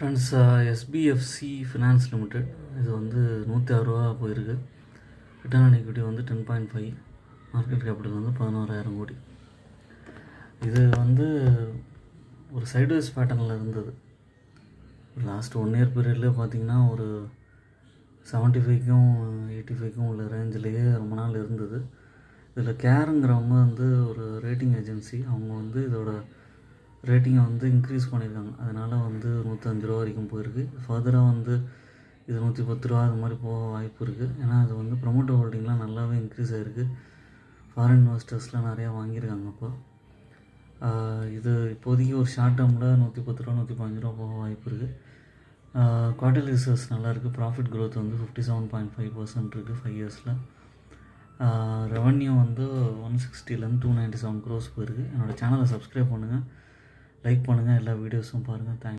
Friends, எஸ்பிஎஃப்சி finance limited இது வந்து 106 ரூபா போயிருக்கு. ரிட்டர்ன் ஆன் ஈக்விட்டி வந்து 10.5, மார்க்கெட் கேபிட்டல் வந்து 11,000 கோடி. இது வந்து ஒரு சைட்வேஸ் பேட்டர்னில் இருந்தது. லாஸ்ட் 1 இயர் பீரியட்லேயே பார்த்திங்கன்னா ஒரு 75க்கும் 85க்கும் உள்ள ரேஞ்சிலேயே ரொம்ப நாள் இருந்தது. இதில் கேருங்கிறவங்க வந்து ஒரு ரேட்டிங் ஏஜென்சி, அவங்க வந்து இதோட ரேட்டிங்கை வந்து இன்க்ரீஸ் பண்ணியிருக்காங்க. அதனால் வந்து 105 ரூபா வரைக்கும் போயிருக்கு. ஃபர்தராக வந்து இது 110 ரூபா அது மாதிரி போக வாய்ப்பு இருக்குது. ஏன்னா அது வந்து ப்ரொமோட்டர் ஹோல்டிங்லாம் நல்லாவே இன்க்ரீஸ் ஆகிருக்கு. ஃபாரின் இன்வெஸ்டர்ஸ்லாம் நிறையா வாங்கியிருக்காங்க. இப்போ இது இப்போதைக்கு ஒரு ஷார்ட் டேர்மில் 110 ரூபா 115 ரூபா போக வாய்ப்பு இருக்குது. குவார்ட்டர்லி ரிசல்ட்ஸ் நல்லாயிருக்கு. ப்ராஃபிட் க்ரோத் வந்து 57.5% இருக்குது 5 இயர்ஸில். ரெவன்யூ வந்து 160லேருந்து 297 க்ரோஸ் போயிருக்கு. என்னோடய சேனலை சப்ஸ்கிரைப் பண்ணுங்கள், லைக் பண்ணுங்கள், எல்லா வீடியோஸும் பாருங்கள். தேங்க்ஸ்.